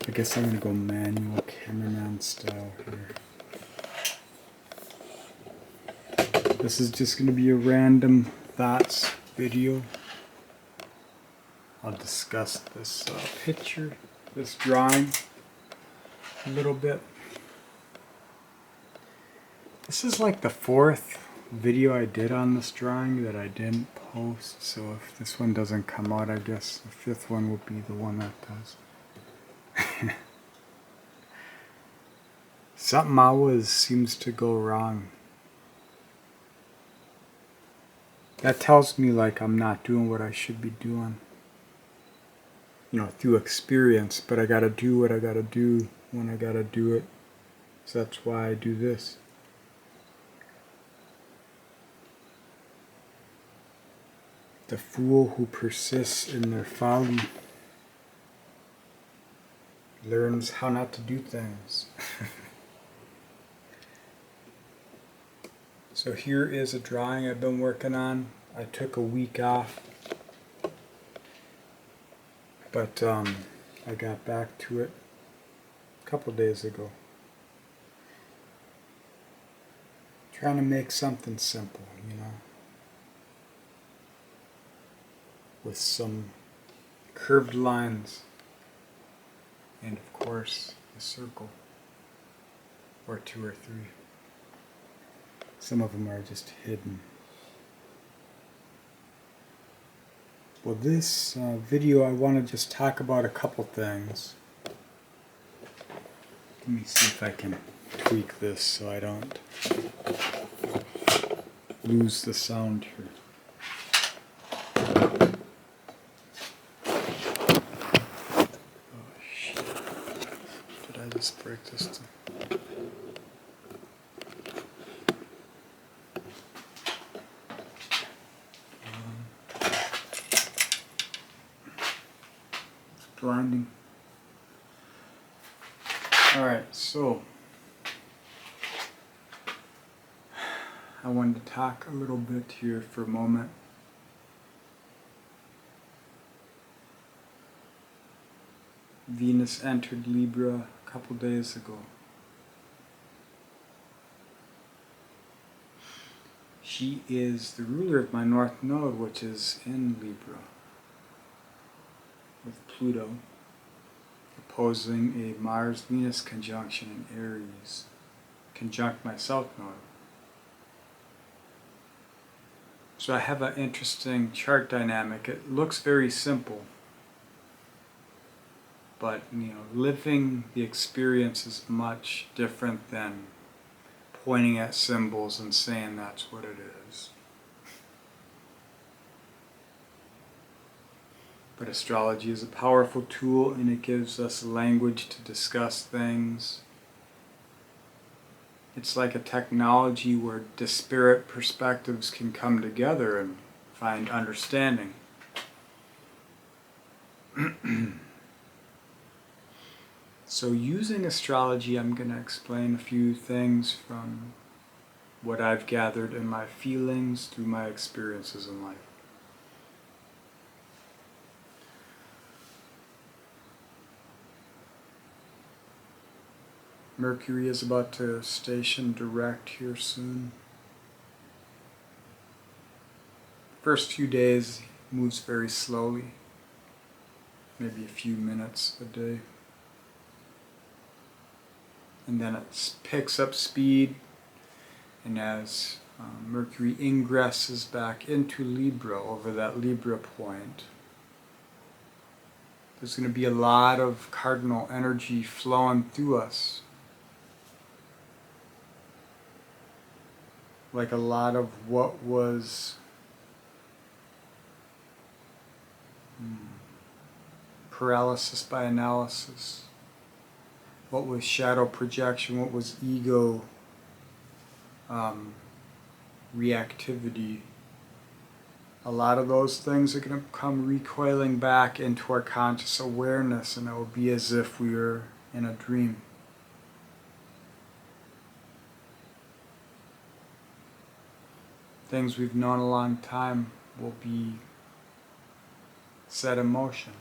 I guess I'm going to go manual cameraman style here. This is just going to be a random thoughts video. I'll discuss this picture, this drawing, a little bit. This is like the fourth video I did on this drawing that I didn't post, so if this one doesn't come out, I guess the fifth one will be the one that does. Something always seems to go wrong. That tells me like I'm not doing what I should be doing. You know, through experience, but I gotta do what I gotta do when I gotta do it. So that's why I do this. The fool who persists in their folly learns how not to do things. So here is a drawing I've been working on. I took a week off, but I got back to it a couple days ago. Trying to make something simple, you know, with some curved lines and of course a circle or two or three. Some of them are just hidden. Well, this video I want to just talk about a couple things. Let me see if I can tweak this so I don't lose the sound here. Oh shit. Did I just break this thing? Blinding. Alright, so I wanted to talk a little bit here for a moment. Venus entered Libra a couple days ago. She is the ruler of my North Node, which is in Libra, with Pluto opposing a Mars-Venus conjunction in Aries, conjunct my South Node. So I have an interesting chart dynamic. It looks very simple, but you know, living the experience is much different than pointing at symbols and saying that's what it is. But astrology is a powerful tool and it gives us language to discuss things. It's like a technology where disparate perspectives can come together and find understanding. So using astrology, I'm going to explain a few things from what I've gathered in my feelings through my experiences in life. Mercury is about to station direct here soon. First few days moves very slowly, maybe a few minutes a day. And then it picks up speed, and as Mercury ingresses back into Libra over that Libra point, there's going to be a lot of cardinal energy flowing through us. Like a lot of what was paralysis by analysis, what was shadow projection, what was ego reactivity. A lot of those things are going to come recoiling back into our conscious awareness, and it will be as if we were in a dream. Things we've known a long time will be set in motion.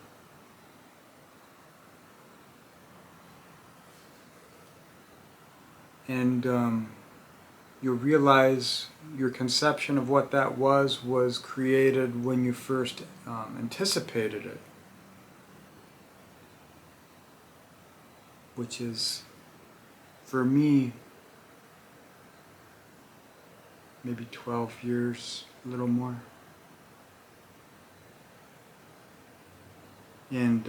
And you'll realize your conception of what that was created when you first anticipated it, which is, for me, maybe 12 years, a little more. And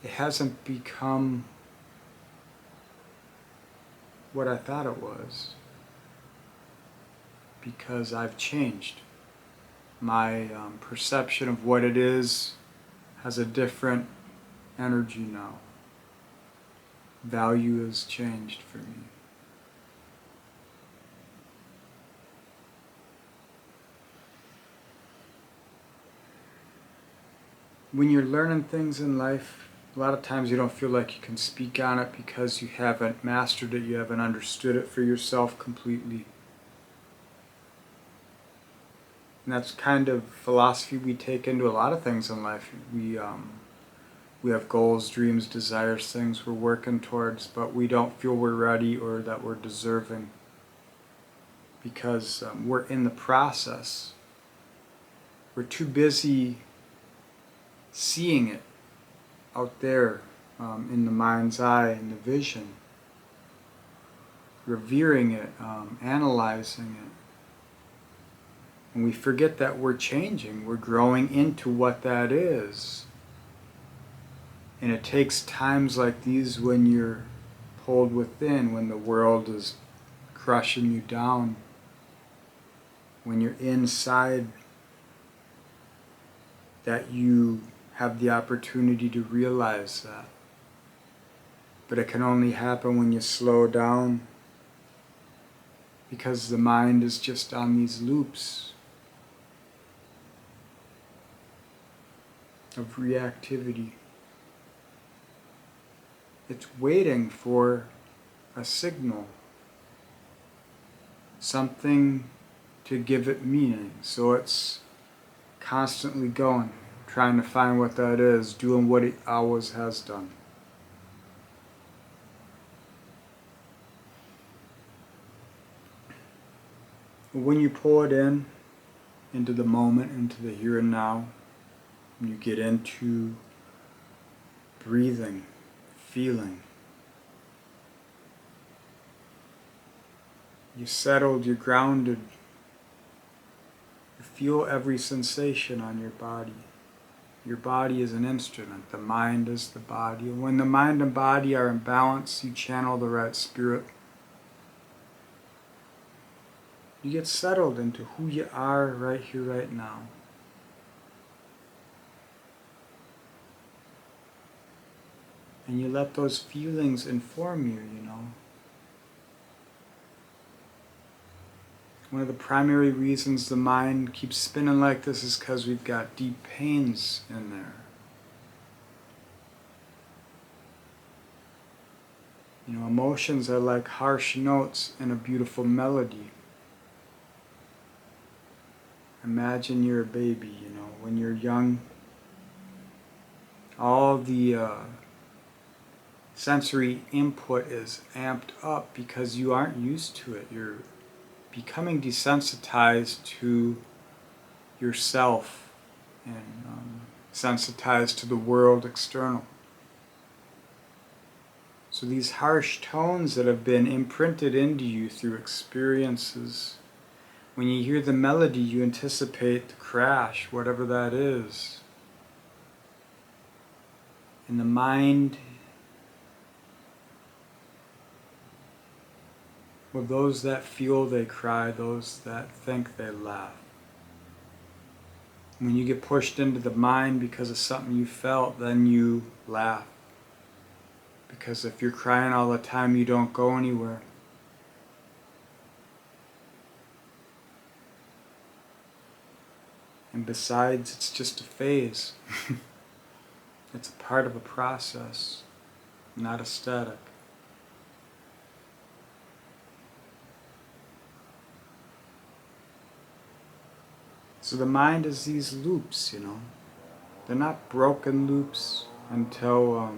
it hasn't become what I thought it was, because I've changed. My perception of what it is has a different energy now. Value has changed for me. When you're learning things in life, a lot of times you don't feel like you can speak on it because you haven't mastered it, you haven't understood it for yourself completely. And that's kind of philosophy we take into a lot of things in life. We have goals, dreams, desires, things we're working towards, but we don't feel we're ready or that we're deserving because we're in the process. We're too busy seeing it out there in the mind's eye, in the vision, revering it, analyzing it. And we forget that we're changing, we're growing into what that is. And it takes times like these when you're pulled within, when the world is crushing you down, when you're inside, that you have the opportunity to realize that. But it can only happen when you slow down, because the mind is just on these loops of reactivity. It's waiting for a signal, something to give it meaning. So it's constantly going, trying to find what that is, doing what it always has done. When you pull it into the moment, into the here and now, you get into breathing, feeling. You're settled, you're grounded. You feel every sensation on your body. Your body is an instrument, the mind is the body. And when the mind and body are in balance, you channel the right spirit. You get settled into who you are right here, right now. And you let those feelings inform you, you know. One of the primary reasons the mind keeps spinning like this is because we've got deep pains in there. You know, emotions are like harsh notes in a beautiful melody. Imagine you're a baby, you know, when you're young, all the sensory input is amped up because you aren't used to it. You're becoming desensitized to yourself and sensitized to the world external. So these harsh tones that have been imprinted into you through experiences, when you hear the melody, you anticipate the crash, whatever that is. And the mind, well, those that feel, they cry, those that think, they laugh. When you get pushed into the mind because of something you felt, then you laugh. Because if you're crying all the time, you don't go anywhere. And besides, it's just a phase. It's a part of a process, not a static. So the mind is these loops, you know. They're not broken loops until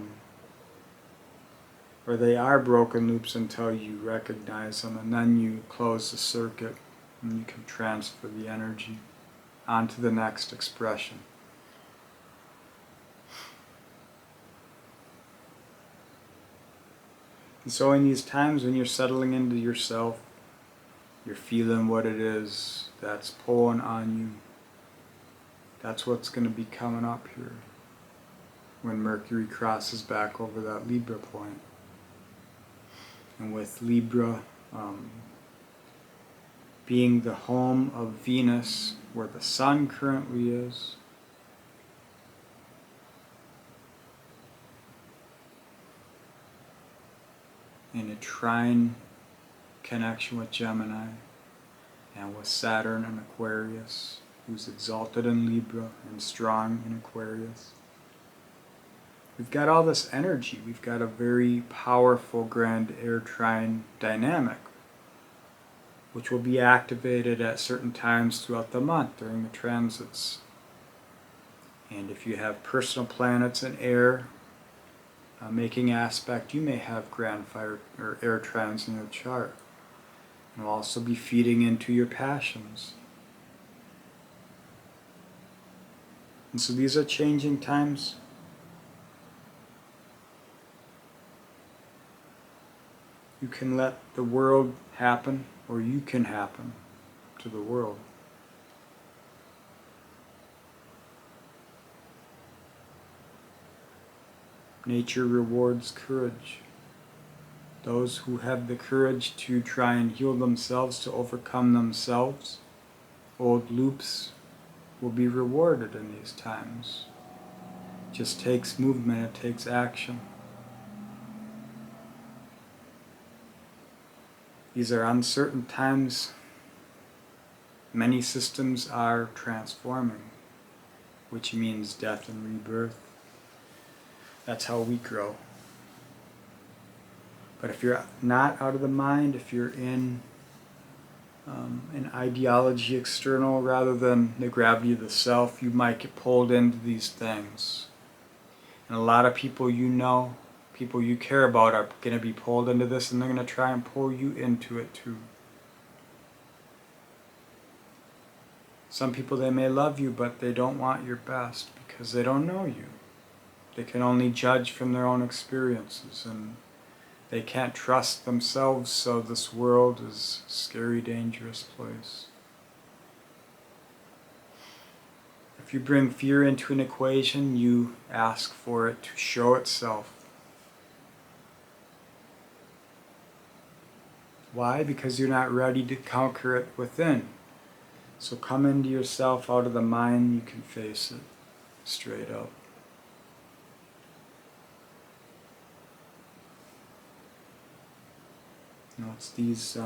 or they are broken loops until you recognize them, and then you close the circuit and you can transfer the energy onto the next expression. And so in these times when you're settling into yourself, you're feeling what it is that's pulling on you. That's what's going to be coming up here when Mercury crosses back over that Libra point. And with Libra being the home of Venus, where the Sun currently is, in a trine connection with Gemini, and with Saturn and Aquarius, who's exalted in Libra and strong in Aquarius. We've got all this energy. We've got a very powerful grand air trine dynamic, which will be activated at certain times throughout the month during the transits. And if you have personal planets in air making aspect, you may have grand fire or air trines in your chart. And will also be feeding into your passions. And so these are changing times. You can let the world happen, or you can happen to the world. Nature rewards courage. Those who have the courage to try and heal themselves, to overcome themselves, old loops, will be rewarded in these times. It just takes movement, it takes action. These are uncertain times. Many systems are transforming, which means death and rebirth. That's how we grow. But if you're not out of the mind, if you're in an ideology external rather than the gravity of the self, you might get pulled into these things. And a lot of people you know, people you care about, are going to be pulled into this, and they're going to try and pull you into it too. Some people, they may love you, but they don't want your best because they don't know you. They can only judge from their own experiences, and they can't trust themselves, so this world is a scary, dangerous place. If you bring fear into an equation, you ask for it to show itself. Why? Because you're not ready to conquer it within. So come into yourself out of the mind, you can face it straight up. You know, it's these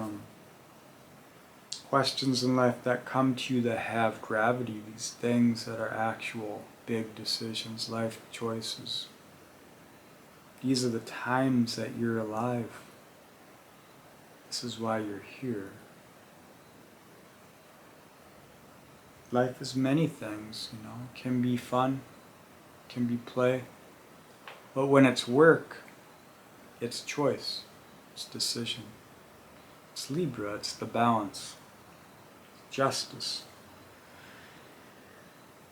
questions in life that come to you that have gravity, these things that are actual big decisions, life choices. These are the times that you're alive. This is why you're here. Life is many things, you know. It can be fun, it can be play. But when it's work, it's choice, it's decision. It's Libra, it's the balance, justice.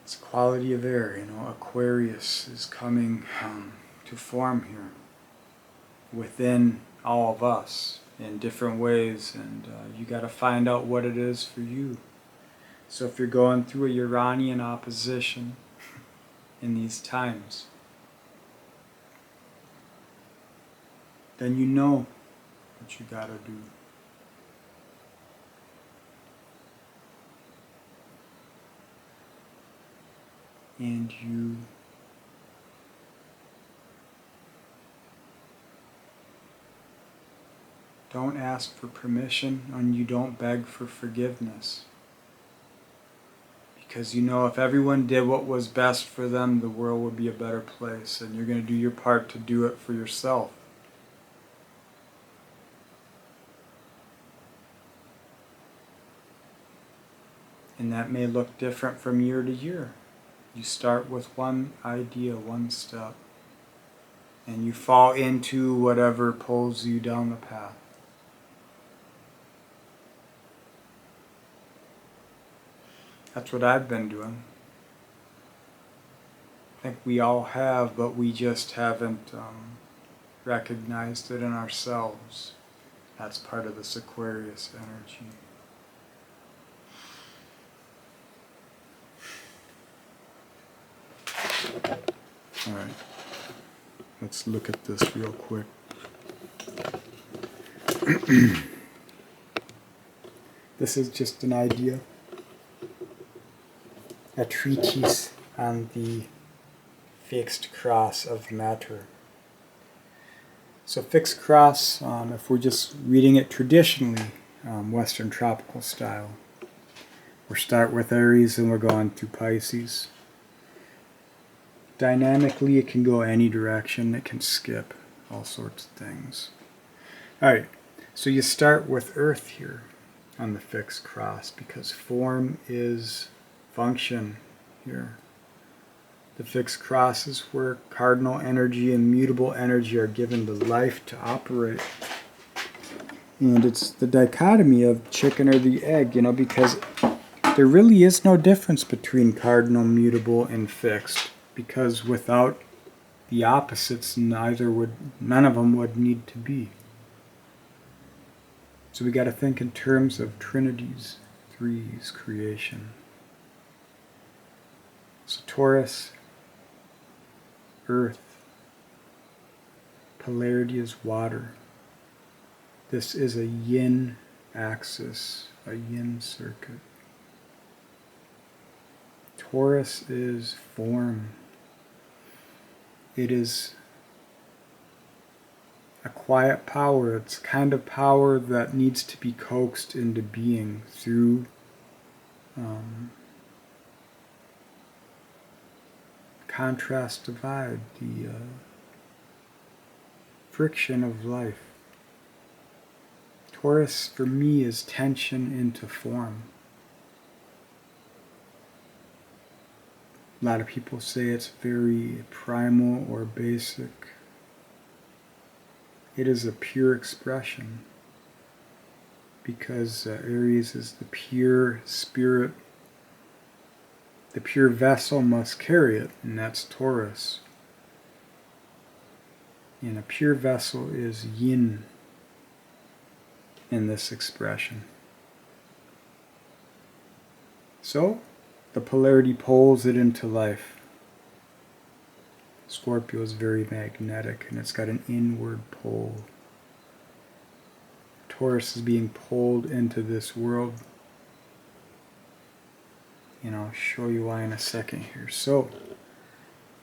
It's quality of air, you know. Aquarius is coming to form here within all of us in different ways, and you got to find out what it is for you. So if you're going through a Uranian opposition in these times, then you know what you got to do. And you don't ask for permission, and you don't beg for forgiveness. Because you know if everyone did what was best for them, the world would be a better place, and you're going to do your part to do it for yourself. And that may look different from year to year. You start with one idea, one step, and you fall into whatever pulls you down the path. That's what I've been doing. I think we all have, but we just haven't recognized it in ourselves. That's part of this Aquarius energy. Alright, let's look at this real quick. This is just an idea. A treatise on the fixed cross of matter. So fixed cross, if we're just reading it traditionally, Western tropical style, we'll start with Aries and we're going to Pisces. Dynamically, it can go any direction. It can skip all sorts of things. Alright, so you start with Earth here on the fixed cross because form is function here. The fixed cross is where cardinal energy and mutable energy are given the life to operate. And it's the dichotomy of chicken or the egg, because there really is no difference between cardinal, mutable, and fixed. Because without the opposites, none of them would need to be. So we got to think in terms of trinities, threes, creation. So Taurus, Earth, polarity is water. This is a yin axis, a yin circuit. Taurus is form. It is a quiet power. It's kind of power that needs to be coaxed into being through contrast divide, the friction of life. Taurus for me is tension into form. A lot of people say it's very primal or basic. It is a pure expression because Aries is the pure spirit. The pure vessel must carry it, and that's Taurus. And a pure vessel is yin in this expression. So, the polarity pulls it into life. Scorpio is very magnetic and it's got an inward pull. Taurus is being pulled into this world. And I'll show you why in a second here. So,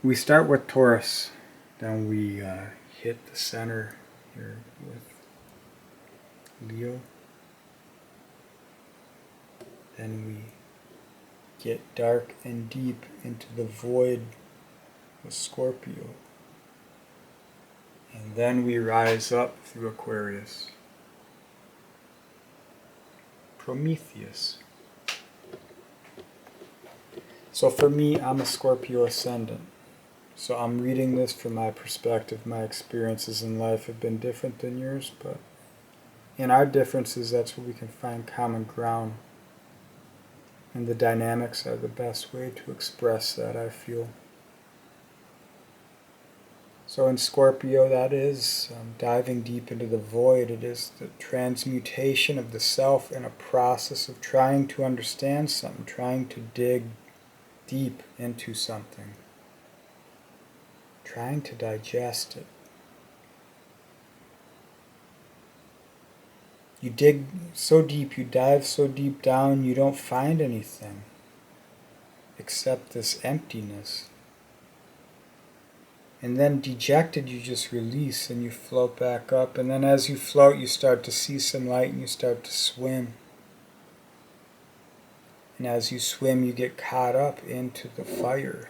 we start with Taurus. Then we hit the center here with Leo. Then we get dark and deep into the void with Scorpio. And then we rise up through Aquarius. Prometheus. So for me, I'm a Scorpio ascendant. So I'm reading this from my perspective. My experiences in life have been different than yours, but in our differences, that's where we can find common ground. And the dynamics are the best way to express that, I feel. So in Scorpio, that is diving deep into the void. It is the transmutation of the self in a process of trying to understand something, trying to dig deep into something, trying to digest it. You dig so deep, you dive so deep down, you don't find anything except this emptiness. And then dejected, you just release and you float back up. And then as you float, you start to see some light and you start to swim. And as you swim, you get caught up into the fire.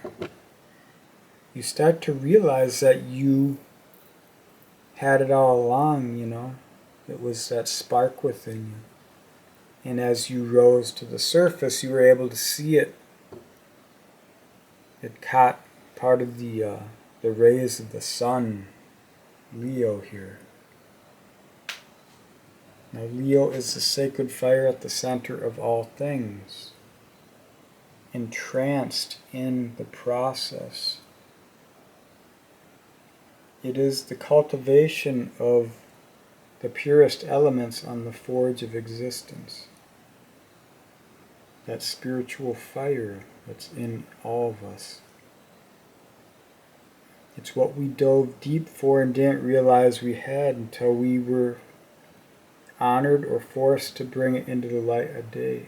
You start to realize that you had it all along, It was that spark within you. And as you rose to the surface, you were able to see it. It caught part of the rays of the sun Leo here. Now Leo is the sacred fire at the center of all things, entranced in the process. It is the cultivation of the purest elements on the forge of existence. That spiritual fire that's in all of us. It's what we dove deep for and didn't realize we had until we were honored or forced to bring it into the light of day.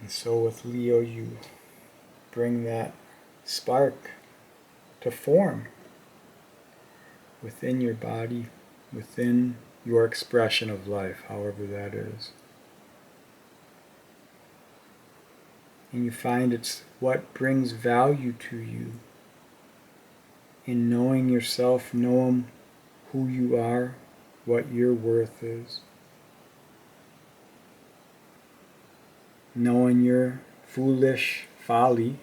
And so with Leo, you bring that spark to form within your body, within your expression of life, however that is. And you find it's what brings value to you in knowing yourself, knowing who you are, what your worth is, knowing your foolish folly,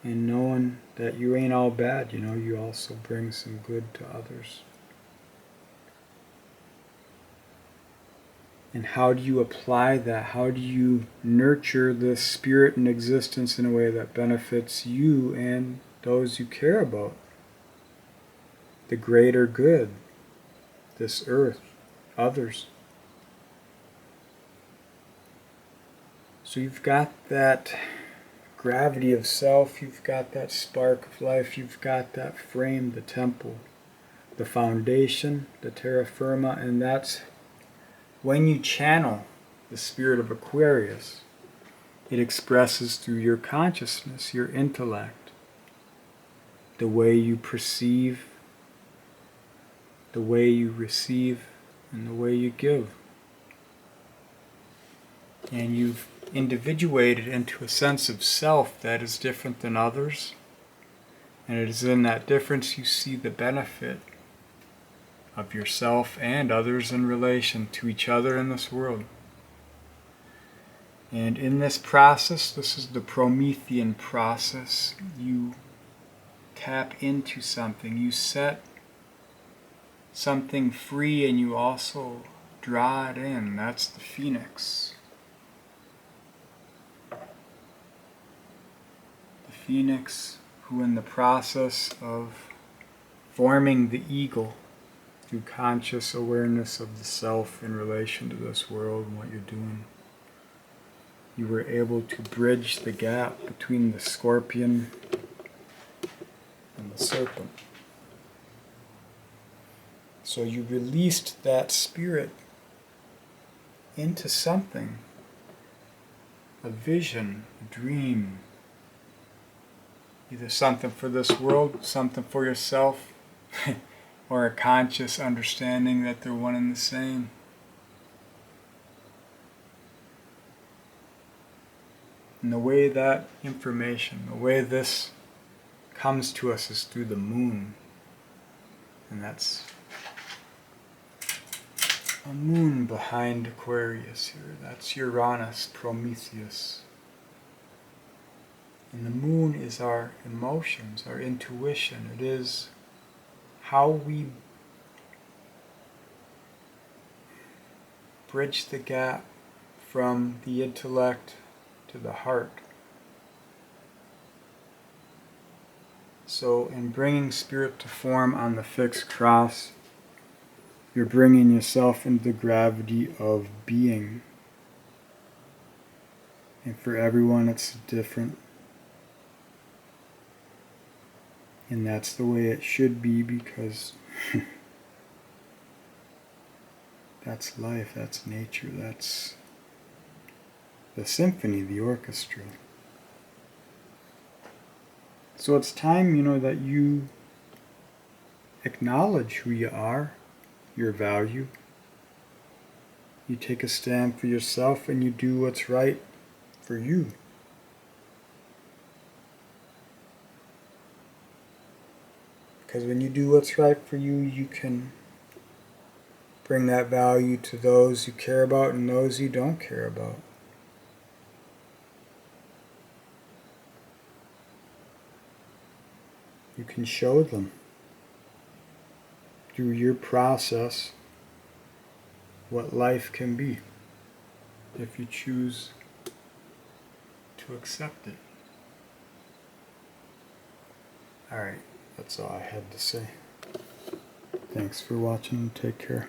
and knowing that you ain't all bad, you also bring some good to others. And how do you apply that? How do you nurture the spirit and existence in a way that benefits you and those you care about? The greater good, this earth, others. So you've got that gravity of self, you've got that spark of life, you've got that frame, the temple, the foundation, the terra firma, and that's when you channel the spirit of Aquarius, it expresses through your consciousness, your intellect, the way you perceive, the way you receive, and the way you give. And you've individuated into a sense of self that is different than others, and it is in that difference you see the benefit of yourself and others in relation to each other in this world. And in this process, this is the Promethean process, you tap into something, you set something free and you also draw it in. That's the phoenix. The phoenix who in the process of forming the eagle through conscious awareness of the self in relation to this world and what you're doing, you were able to bridge the gap between the scorpion and the serpent. So you released that spirit into something, a vision, a dream, either something for this world, something for yourself, or a conscious understanding that they're one and the same. And the way that information, the way this comes to us is through the moon. And that's a moon behind Aquarius here. That's Uranus, Prometheus. And the moon is our emotions, our intuition. It is how we bridge the gap from the intellect to the heart. So in bringing spirit to form on the fixed cross, you're bringing yourself into the gravity of being. And for everyone it's different. And that's the way it should be, because that's life, that's nature, that's the symphony, the orchestra. So it's time, that you acknowledge who you are, your value. You take a stand for yourself and you do what's right for you. Because when you do what's right for you, you can bring that value to those you care about and those you don't care about. You can show them through your process what life can be if you choose to accept it. Alright, that's all I had to say. Thanks for watching. Take care.